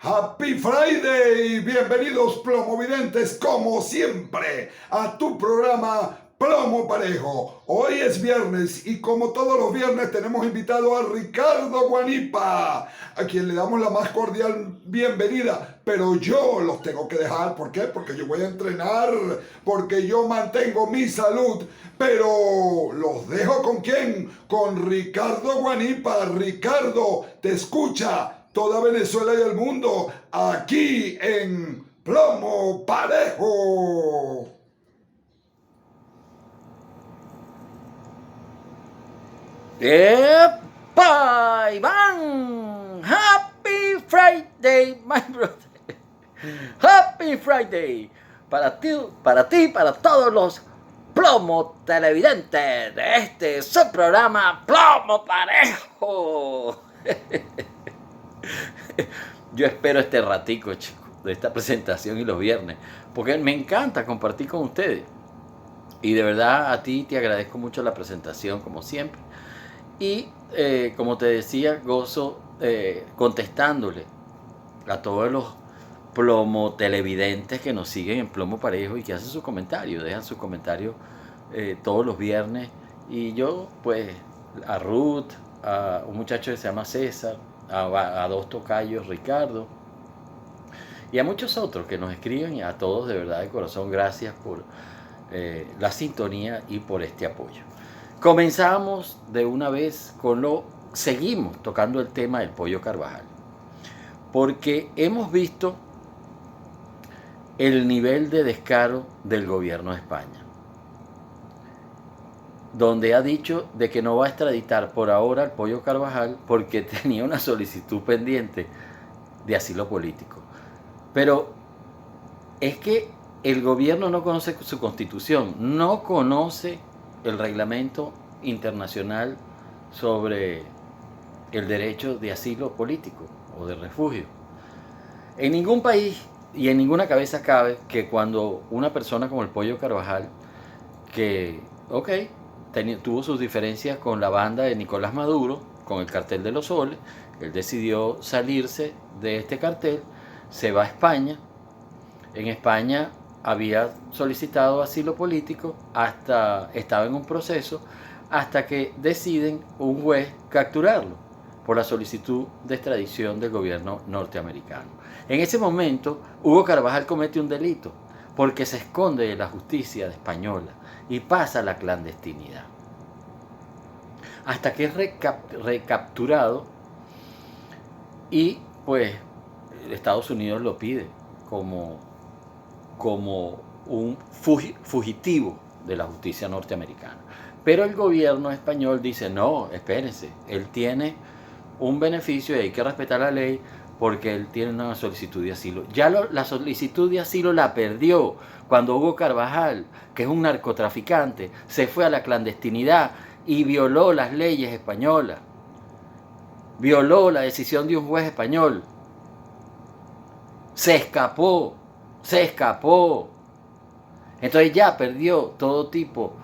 Happy Friday, bienvenidos plomovidentes como siempre a tu programa Plomo Parejo. Hoy es viernes y como todos los viernes tenemos invitado a Ricardo Guanipa, a quien le damos la más cordial bienvenida, pero yo los tengo que dejar. ¿Por qué? Porque yo voy a entrenar, porque yo mantengo mi salud, pero los dejo ¿con quién? Con Ricardo Guanipa. Ricardo, te escucha toda Venezuela y el mundo, aquí en Plomo Parejo. ¡Epa! Iván! ¡Happy Friday, my brother! ¡Happy Friday! Para ti, para todos los plomo televidentes de este subprograma Plomo Parejo. Yo espero este ratico, chicos, de esta presentación y los viernes, porque me encanta compartir con ustedes. Y de verdad a ti te agradezco mucho la presentación, como siempre. Y como te decía, gozo contestándole a todos los plomo televidentes que nos siguen en Plomo Parejo y que hacen sus comentarios, dejan sus comentarios todos los viernes. Y yo, pues, a Ruth, a un muchacho que se llama César, a dos tocayos, Ricardo, y a muchos otros que nos escriben, y a todos de verdad de corazón, gracias por la sintonía y por este apoyo. Comenzamos de una vez seguimos tocando el tema del pollo Carvajal, porque hemos visto el nivel de descaro del gobierno de España, donde ha dicho de que no va a extraditar por ahora al pollo Carvajal porque tenía una solicitud pendiente de asilo político. Pero es que el gobierno no conoce su constitución, no conoce el reglamento internacional sobre el derecho de asilo político o de refugio. En ningún país y en ninguna cabeza cabe que cuando una persona como el pollo Carvajal, que, tuvo sus diferencias con la banda de Nicolás Maduro, con el cartel de los soles, él decidió salirse de este cartel, se va a España. En España había solicitado asilo político, estaba en un proceso, hasta que deciden un juez capturarlo por la solicitud de extradición del gobierno norteamericano. En ese momento, Hugo Carvajal comete un delito porque se esconde de la justicia española y pasa a la clandestinidad. Hasta que es recapturado y pues Estados Unidos lo pide como un fugitivo de la justicia norteamericana. Pero el gobierno español dice, no, espérense, él tiene un beneficio y hay que respetar la ley porque él tiene una solicitud de asilo. La solicitud de asilo la perdió cuando Hugo Carvajal, que es un narcotraficante, se fue a la clandestinidad y violó las leyes españolas. Violó la decisión de un juez español. Se escapó. Entonces ya perdió todo tipo,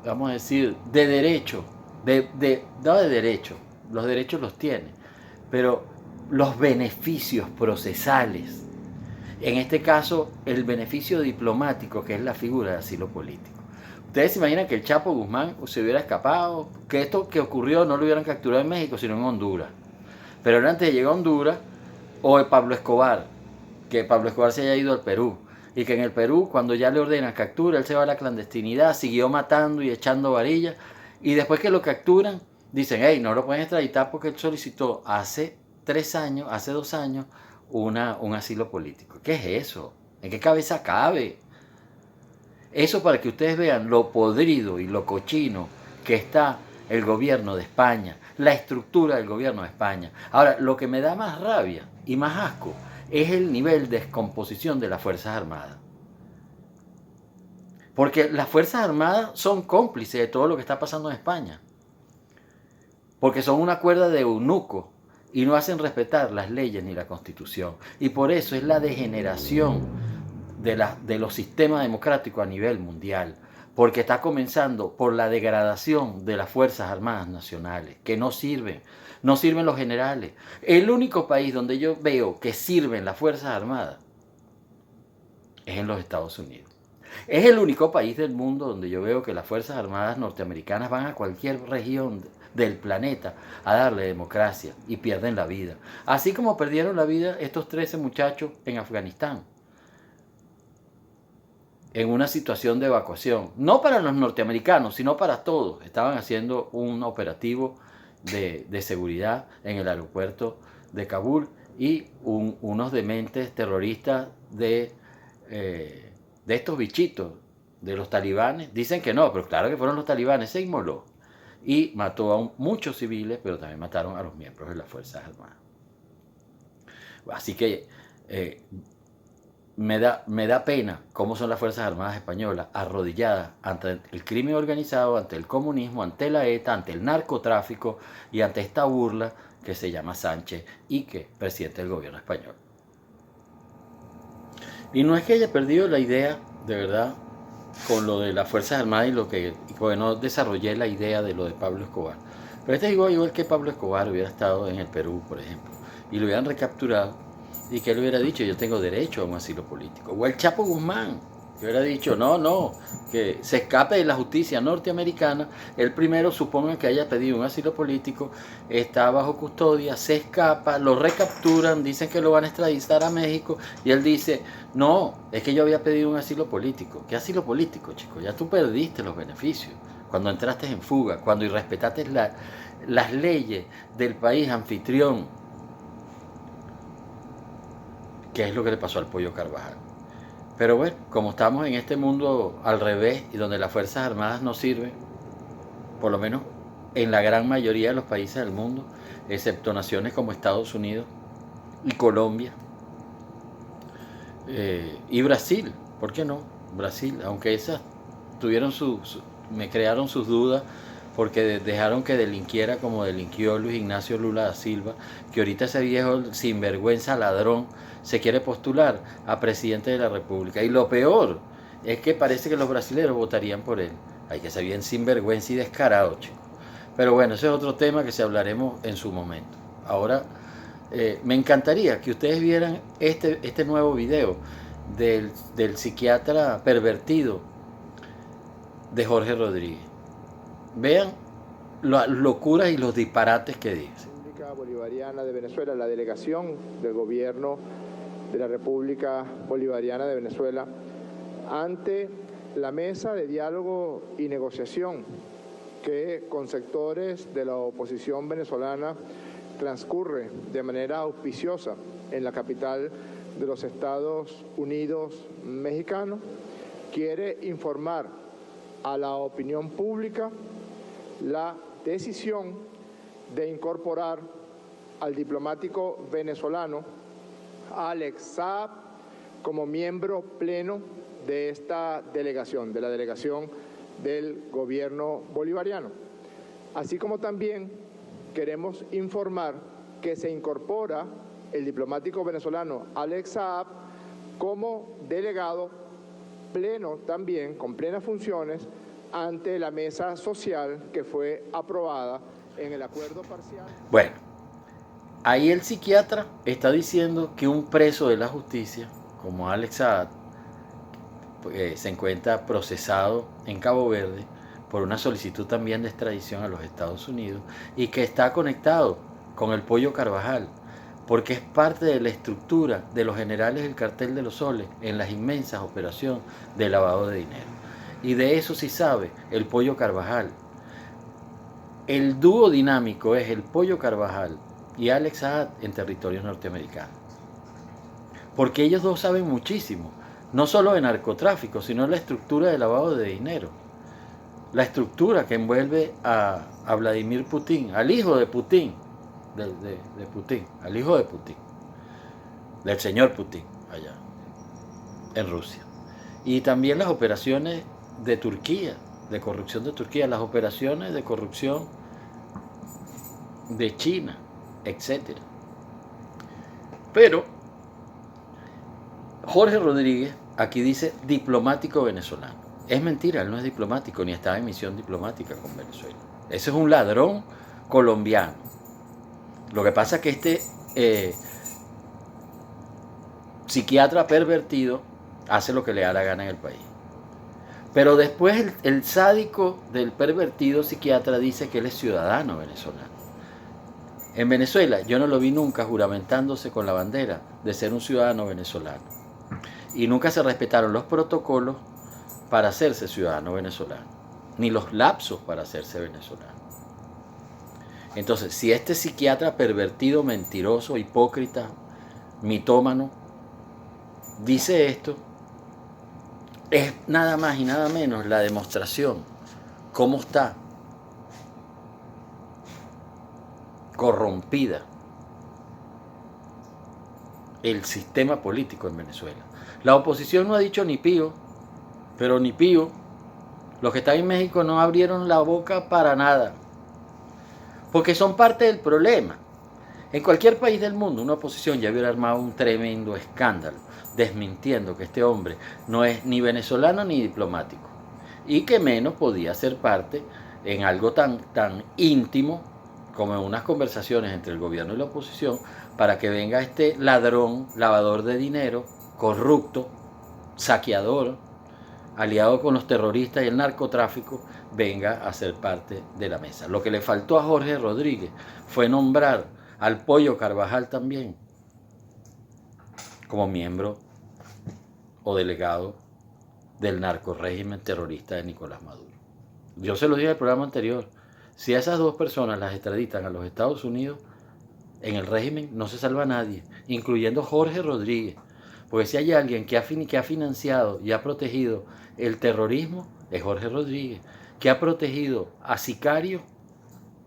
vamos a decir, de derecho. No de derecho, los derechos los tiene, pero los beneficios procesales. En este caso, el beneficio diplomático, que es la figura de asilo político. Ustedes se imaginan que el Chapo Guzmán se hubiera escapado, que esto que ocurrió no lo hubieran capturado en México, sino en Honduras. Pero antes de llegar a Honduras, o el Pablo Escobar, que Pablo Escobar se haya ido al Perú, y que en el Perú, cuando ya le ordenan captura, él se va a la clandestinidad, siguió matando y echando varillas, y después que lo capturan, dicen, hey, no lo pueden extraditar porque él solicitó hace 2 años, un asilo político. ¿Qué es eso? ¿En qué cabeza cabe? Eso para que ustedes vean lo podrido y lo cochino que está el gobierno de España, la estructura del gobierno de España. Ahora, lo que me da más rabia y más asco es el nivel de descomposición de las Fuerzas Armadas. Porque las Fuerzas Armadas son cómplices de todo lo que está pasando en España. Porque son una cuerda de eunuco y no hacen respetar las leyes ni la Constitución. Y por eso es la degeneración de los sistemas democráticos a nivel mundial. porque está comenzando por la degradación de las Fuerzas Armadas Nacionales, que no sirven los generales. El único país donde yo veo que sirven las Fuerzas Armadas es en los Estados Unidos. Es el único país del mundo donde yo veo que las Fuerzas Armadas norteamericanas van a cualquier región del planeta a darle democracia y pierden la vida. Así como perdieron la vida estos 13 muchachos en Afganistán, en una situación de evacuación. No para los norteamericanos, sino para todos. Estaban haciendo un operativo de seguridad en el aeropuerto de Kabul y unos dementes terroristas de estos bichitos, de los talibanes, dicen que no, pero claro que fueron los talibanes, se inmoló y mató a muchos civiles, pero también mataron a los miembros de las Fuerzas Armadas. Así que me da pena cómo son las Fuerzas Armadas españolas arrodilladas ante el crimen organizado, ante el comunismo, ante la ETA, ante el narcotráfico y ante esta burla que se llama Sánchez y que presidente del gobierno español. Y no es que haya perdido la idea, de verdad, con lo de las Fuerzas Armadas y porque no desarrollé la idea de lo de Pablo Escobar. Pero este es igual que Pablo Escobar hubiera estado en el Perú, por ejemplo, y lo hubieran recapturado y que él hubiera dicho, yo tengo derecho a un asilo político. O el Chapo Guzmán, que hubiera dicho, no, que se escape de la justicia norteamericana. Él primero, suponga que haya pedido un asilo político, está bajo custodia, se escapa, lo recapturan, dicen que lo van a extraditar a México y él dice, no, es que yo había pedido un asilo político. ¿Qué asilo político, chico? Ya tú perdiste los beneficios cuando entraste en fuga, cuando irrespetaste las leyes del país anfitrión, que es lo que le pasó al Pollo Carvajal. Pero bueno, como estamos en este mundo al revés y donde las Fuerzas Armadas no sirven, por lo menos en la gran mayoría de los países del mundo, excepto naciones como Estados Unidos y Colombia y Brasil, ¿por qué no? Brasil, aunque esas me crearon sus dudas porque dejaron que delinquiera como delinquió Luis Ignacio Lula da Silva, que ahorita ese viejo sinvergüenza ladrón se quiere postular a presidente de la República. Y lo peor es que parece que los brasileños votarían por él. Hay que ser bien sinvergüenza y descarado, chicos. Pero bueno, ese es otro tema que se hablaremos en su momento. Ahora, me encantaría que ustedes vieran este nuevo video del psiquiatra pervertido de Jorge Rodríguez. Vean las locuras y los disparates que dice. República Bolivariana de Venezuela, la delegación del gobierno de la República Bolivariana de Venezuela, ante la mesa de diálogo y negociación que con sectores de la oposición venezolana transcurre de manera auspiciosa en la capital de los Estados Unidos mexicanos, quiere informar a la opinión pública la decisión de incorporar al diplomático venezolano Alex Saab como miembro pleno de esta delegación, de la delegación del gobierno bolivariano. Así como también queremos informar que se incorpora el diplomático venezolano Alex Saab como delegado pleno también, con plenas funciones, ante la mesa social que fue aprobada en el acuerdo parcial. Bueno, ahí el psiquiatra está diciendo que un preso de la justicia, como Alex Saab, se encuentra procesado en Cabo Verde por una solicitud también de extradición a los Estados Unidos y que está conectado con el Pollo Carvajal, porque es parte de la estructura de los generales del Cartel de los Soles en las inmensas operaciones de lavado de dinero. Y de eso sí sabe el Pollo Carvajal. El dúo dinámico es el Pollo Carvajal y Alex Saab en territorios norteamericanos. Porque ellos dos saben muchísimo, no solo de narcotráfico, sino de la estructura de lavado de dinero. La estructura que envuelve a Vladimir Putin, al hijo de Putin, de Putin, al hijo de Putin, del señor Putin, allá en Rusia. Y también las operaciones de Turquía, de corrupción de Turquía, las operaciones de corrupción de China, etc. Pero Jorge Rodríguez aquí dice diplomático venezolano. Es mentira, él no es diplomático, ni estaba en misión diplomática con Venezuela. Ese es un ladrón colombiano. Lo que pasa es que este psiquiatra pervertido hace lo que le da la gana en el país. Pero después el sádico del pervertido psiquiatra dice que él es ciudadano venezolano. En Venezuela yo no lo vi nunca juramentándose con la bandera de ser un ciudadano venezolano. Y nunca se respetaron los protocolos para hacerse ciudadano venezolano, ni los lapsos para hacerse venezolano. Entonces, si este psiquiatra pervertido, mentiroso, hipócrita, mitómano, dice esto, es nada más y nada menos la demostración cómo está corrompida el sistema político en Venezuela. La oposición no ha dicho ni pío, pero ni pío. Los que están en México no abrieron la boca para nada, porque son parte del problema. En cualquier país del mundo una oposición ya hubiera armado un tremendo escándalo desmintiendo que este hombre no es ni venezolano ni diplomático, y que menos podía ser parte en algo tan íntimo como en unas conversaciones entre el gobierno y la oposición, para que venga este ladrón, lavador de dinero, corrupto, saqueador, aliado con los terroristas y el narcotráfico, venga a ser parte de la mesa. Lo que le faltó a Jorge Rodríguez fue nombrar al Pollo Carvajal también como miembro o delegado del narcorrégimen terrorista de Nicolás Maduro. Yo se lo dije en el programa anterior, si a esas dos personas las extraditan a los Estados Unidos, en el régimen no se salva a nadie, incluyendo Jorge Rodríguez, porque si hay alguien que ha financiado y ha protegido el terrorismo, es Jorge Rodríguez. Que ha protegido a sicarios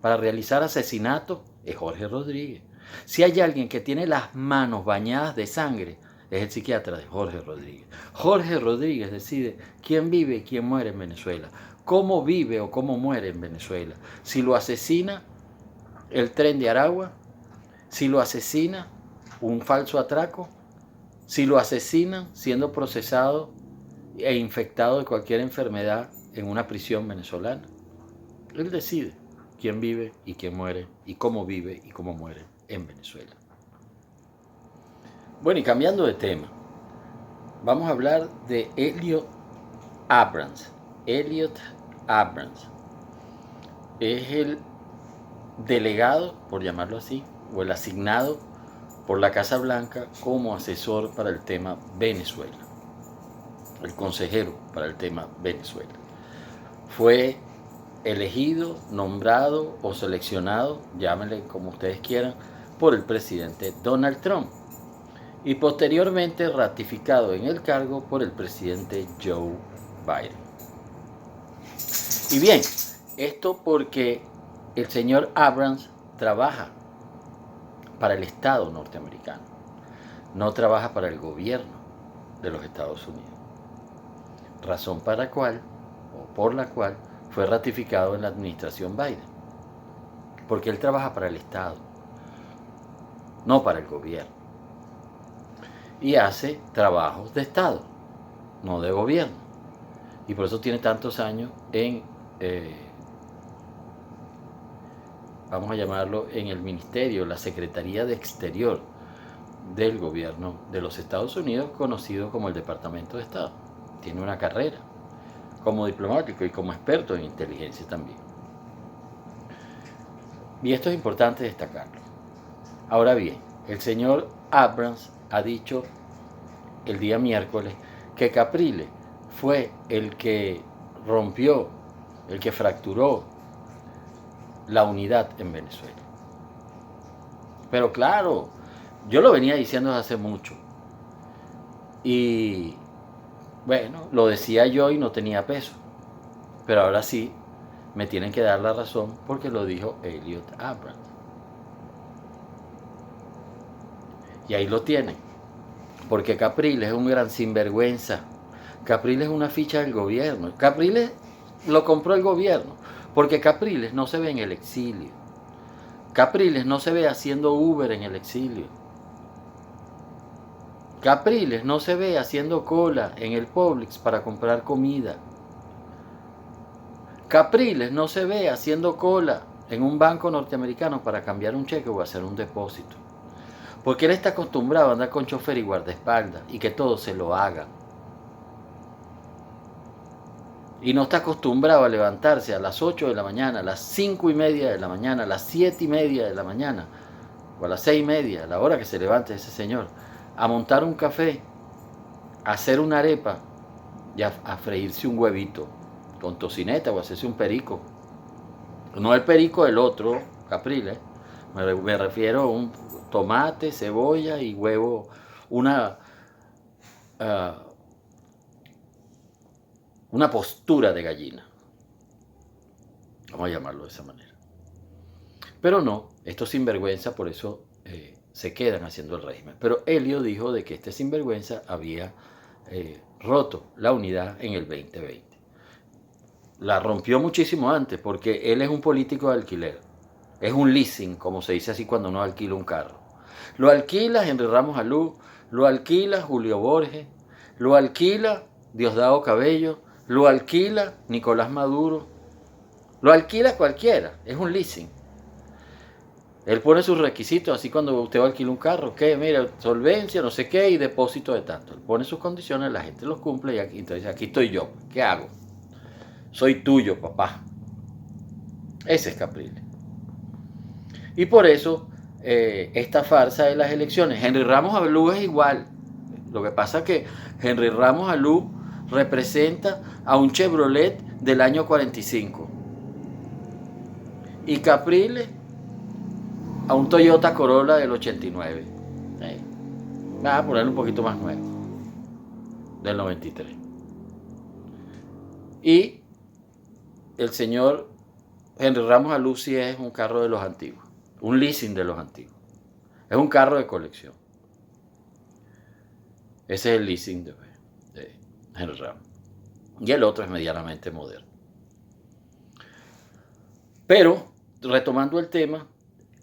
para realizar asesinatos, es Jorge Rodríguez. Si hay alguien que tiene las manos bañadas de sangre, es el psiquiatra de Jorge Rodríguez. Jorge Rodríguez decide quién vive y quién muere en Venezuela, cómo vive o cómo muere en Venezuela. Si lo asesina el Tren de Aragua, si lo asesina un falso atraco, si lo asesinan siendo procesado e infectado de cualquier enfermedad en una prisión venezolana. Él decide quién vive y quién muere, y cómo vive y cómo muere en Venezuela. Bueno, y cambiando de tema, vamos a hablar de Elliot Abrams. Elliot Abrams es el delegado, por llamarlo así, o el asignado por la Casa Blanca como asesor para el tema Venezuela, el consejero para el tema Venezuela. Fue elegido, nombrado o seleccionado, llámenle como ustedes quieran, por el presidente Donald Trump y posteriormente ratificado en el cargo por el presidente Joe Biden. Y bien, esto porque el señor Abrams trabaja para el Estado norteamericano, no trabaja para el gobierno de los Estados Unidos, razón por la cual fue ratificado en la administración Biden, porque él trabaja para el Estado, no para el gobierno, y hace trabajos de Estado, no de gobierno, y por eso tiene tantos años en vamos a llamarlo, en el ministerio, la Secretaría de Exterior del gobierno de los Estados Unidos, conocido como el Departamento de Estado. Tiene una carrera como diplomático y como experto en inteligencia también. Y esto es importante destacarlo. Ahora bien, el señor Abrams ha dicho el día miércoles que Capriles fue el que rompió, el que fracturó la unidad en Venezuela. Pero claro, yo lo venía diciendo desde hace mucho. Y bueno, lo decía yo y no tenía peso. Pero ahora sí, me tienen que dar la razón porque lo dijo Elliot Abrams. Y ahí lo tienen. Porque Capriles es un gran sinvergüenza. Capriles es una ficha del gobierno. Capriles lo compró el gobierno. Porque Capriles no se ve en el exilio. Capriles no se ve haciendo Uber en el exilio. Capriles no se ve haciendo cola en el Publix para comprar comida. Capriles no se ve haciendo cola en un banco norteamericano para cambiar un cheque o hacer un depósito. Porque él está acostumbrado a andar con chofer y guardaespaldas y que todo se lo hagan. Y no está acostumbrado a levantarse a las 8 de la mañana, a las 5:30 de la mañana, a las 7:30 de la mañana, o a las 6:30, a la hora que se levante ese señor, a montar un café, a hacer una arepa y a freírse un huevito con tocineta o hacerse un perico. No el perico del otro, Capriles, me refiero a un tomate, cebolla y huevo, una postura de gallina. Vamos a llamarlo de esa manera. Pero no, estos sinvergüenza por eso se quedan haciendo el régimen. Pero Helio dijo de que este sinvergüenza había roto la unidad en el 2020. La rompió muchísimo antes porque él es un político de alquiler. Es un leasing, como se dice así cuando uno alquila un carro. Lo alquila Henry Ramos Alú, lo alquila Julio Borges, lo alquila Diosdado Cabello, lo alquila Nicolás Maduro, lo alquila cualquiera, es un leasing. Él pone sus requisitos, así cuando usted va a alquilar un carro, que mira, solvencia, no sé qué, y depósito de tanto. Él pone sus condiciones, la gente los cumple y aquí, entonces aquí estoy yo, ¿qué hago? Soy tuyo, papá. Ese es Capriles. Y por eso, esta farsa de las elecciones, Henry Ramos Alú es igual. Lo que pasa es que Henry Ramos Alú representa a un Chevrolet del año 45. Y Capriles a un Toyota Corolla del 89. Va a ponerlo un poquito más nuevo. Del 93. Y el señor Henry Ramos Alú sí es un carro de los antiguos. Un leasing de los antiguos. Es un carro de colección. Ese es el leasing de Henry Ramos. Y el otro es medianamente moderno. Pero, retomando el tema,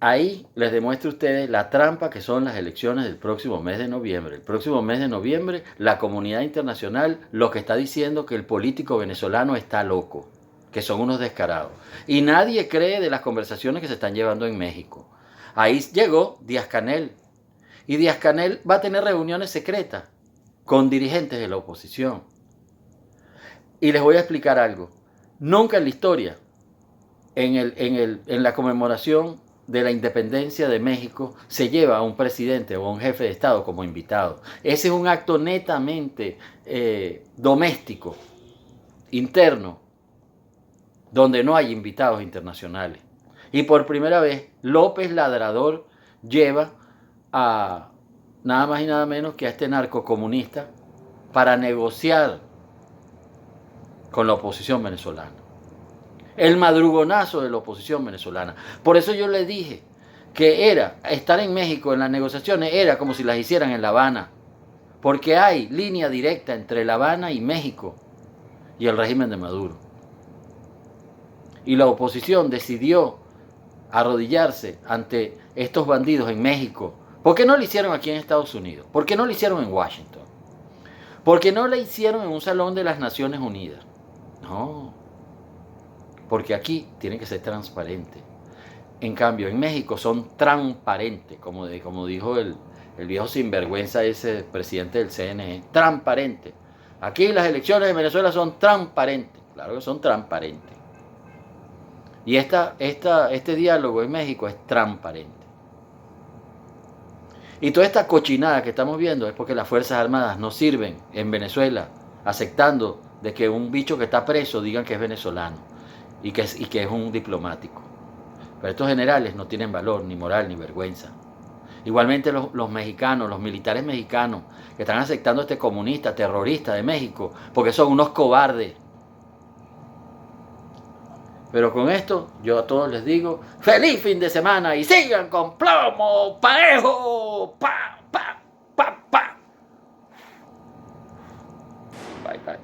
ahí les demuestro a ustedes la trampa que son las elecciones del próximo mes de noviembre. El próximo mes de noviembre, la comunidad internacional lo que está diciendo que el político venezolano está loco, que son unos descarados. Y nadie cree de las conversaciones que se están llevando en México. Ahí llegó Díaz-Canel. Y Díaz-Canel va a tener reuniones secretas con dirigentes de la oposición. Y les voy a explicar algo. Nunca en la historia, en la conmemoración de la independencia de México, se lleva a un presidente o a un jefe de Estado como invitado. Ese es un acto netamente doméstico, interno, donde no hay invitados internacionales. Y por primera vez, López Ladrador lleva a nada más y nada menos que a este narcocomunista para negociar con la oposición venezolana. El madrugonazo de la oposición venezolana. Por eso yo le dije que estar en México en las negociaciones era como si las hicieran en La Habana. Porque hay línea directa entre La Habana y México y el régimen de Maduro. Y la oposición decidió arrodillarse ante estos bandidos en México. ¿Por qué no lo hicieron aquí en Estados Unidos? ¿Por qué no lo hicieron en Washington? ¿Por qué no lo hicieron en un salón de las Naciones Unidas? No, porque aquí tiene que ser transparente. En cambio, en México son transparentes, como dijo el viejo sinvergüenza ese presidente del CNE, transparente. Aquí las elecciones de Venezuela son transparentes, claro que son transparentes. Y este diálogo en México es transparente. Y toda esta cochinada que estamos viendo es porque las Fuerzas Armadas no sirven en Venezuela, aceptando de que un bicho que está preso digan que es venezolano y que es un diplomático. Pero estos generales no tienen valor, ni moral, ni vergüenza. Igualmente los mexicanos, los militares mexicanos que están aceptando a este comunista, terrorista de México, porque son unos cobardes. Pero con esto yo a todos les digo, ¡feliz fin de semana! Y sigan con Plomo Parejo. ¡Pa, pa, pa, pa! Bye, bye.